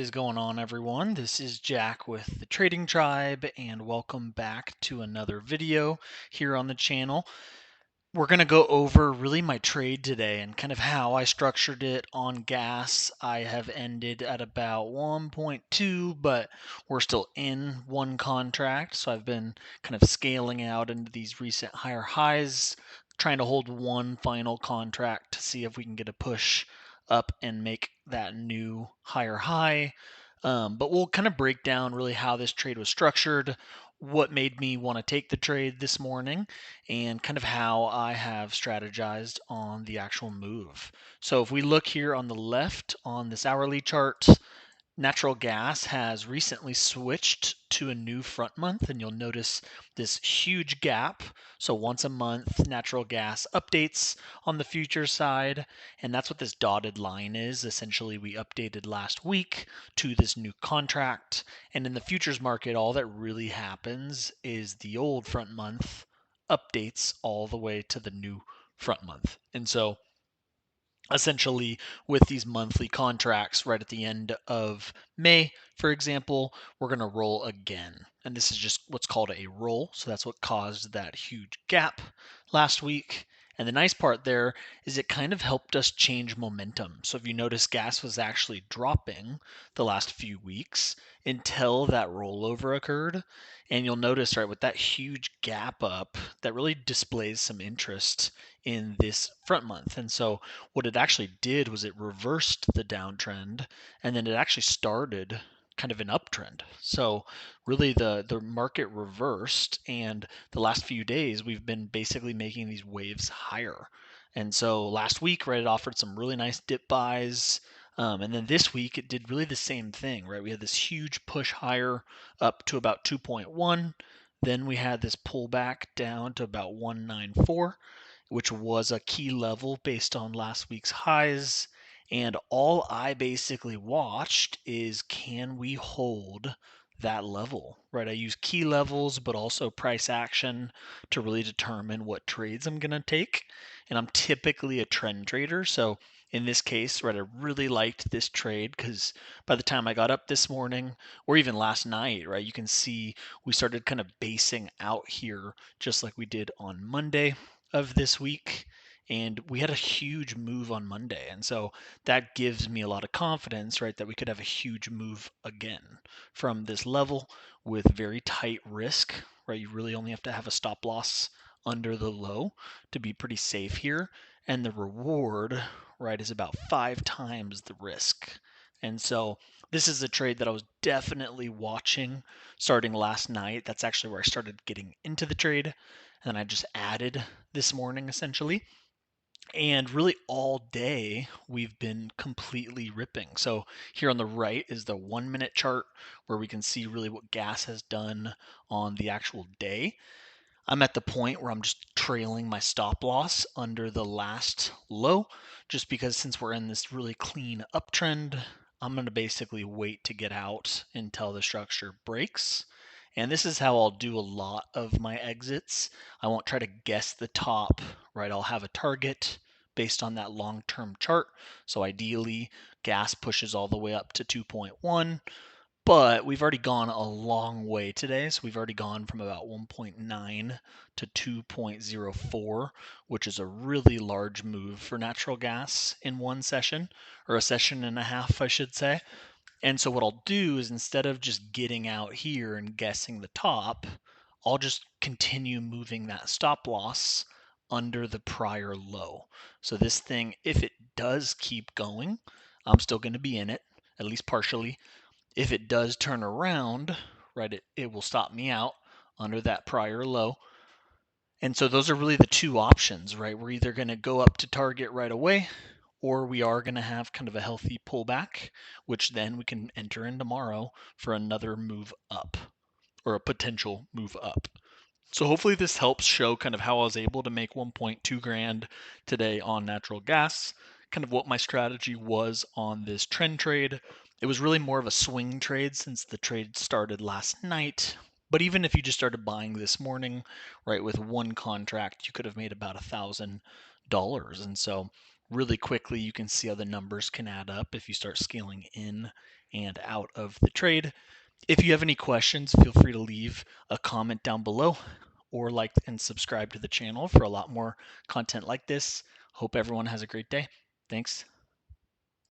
is going on, everyone? This is Jack with the Trading Tribe, and welcome back to another video here on the channel. We're going to go over really my trade today and kind of how I structured it on gas. I have ended at about 1.2, but we're still in one contract, so I've been kind of scaling out into these recent higher highs, trying to hold one final contract to see if we can get a push up and make that new higher high. But we'll kind of break down really how this trade was structured, what made me want to take the trade this morning, and kind of how I have strategized on the actual move. So if we look here on the left on this hourly chart, natural gas has recently switched to a new front month, and you'll notice this huge gap. So once a month, natural gas updates on the future side, and that's what this dotted line is. Essentially, we updated last week to this new contract, and in the futures market, all that really happens is the old front month updates all the way to the new front month. And so essentially with these monthly contracts right at the end of May, for example, we're going to roll again. And this is just what's called a roll. So that's what caused that huge gap last week. And the nice part there is it kind of helped us change momentum. So if you notice, gas was actually dropping the last few weeks until that rollover occurred. And you'll notice, right, with that huge gap up, that really displays some interest in this front month. And so what it actually did was it reversed the downtrend, and then it actually started kind of an uptrend. So really the market reversed, and the last few days we've been basically making these waves higher. And so last week, right, it offered some really nice dip buys. And then this week it did really the same thing, right? We had this huge push higher up to about 2.1. Then we had this pullback down to about 194, which was a key level based on last week's highs. And all I basically watched is, can we hold that level, right? I use key levels, but also price action to really determine what trades I'm going to take. And I'm typically a trend trader. So in this case, right, I really liked this trade because by the time I got up this morning or even last night, right, you can see we started kind of basing out here just like we did on Monday of this week, and we had a huge move on Monday. And so that gives me a lot of confidence, right, that we could have a huge move again from this level with very tight risk, right? You really only have to have a stop loss under the low to be pretty safe here. And the reward, right, is about 5 times the risk. And so this is a trade that I was definitely watching starting last night. That's actually where I started getting into the trade. And I just added this morning essentially. And really all day we've been completely ripping. So here on the right is the 1 minute chart where we can see really what gas has done on the actual day. I'm at the point where I'm just trailing my stop loss under the last low, just because since we're in this really clean uptrend, I'm going to basically wait to get out until the structure breaks. And this is how I'll do a lot of my exits. I won't try to guess the top, right? I'll have a target based on that long-term chart. So ideally, gas pushes all the way up to 2.1. But we've already gone a long way today. So we've already gone from about 1.9 to 2.04, which is a really large move for natural gas in one session, or a session and a half, I should say. And so what I'll do is, instead of just getting out here and guessing the top, I'll just continue moving that stop loss under the prior low. So this thing, if it does keep going, I'm still going to be in it, at least partially. If it does turn around, right, it will stop me out under that prior low. And so those are really the two options, right? We're either going to go up to target right away, or we are going to have kind of a healthy pullback, which then we can enter in tomorrow for another move up, or a potential move up. So hopefully this helps show kind of how I was able to make 1.2 grand today on natural gas, kind of what my strategy was on this trend trade. It was really more of a swing trade since the trade started last night. But even if you just started buying this morning, right, with one contract, you could have made about $1,000. And so really quickly you can see how the numbers can add up if you start scaling in and out of the trade. If you have any questions, feel free to leave a comment down below or like and subscribe to the channel for a lot more content like this. Hope everyone has a great day. Thanks.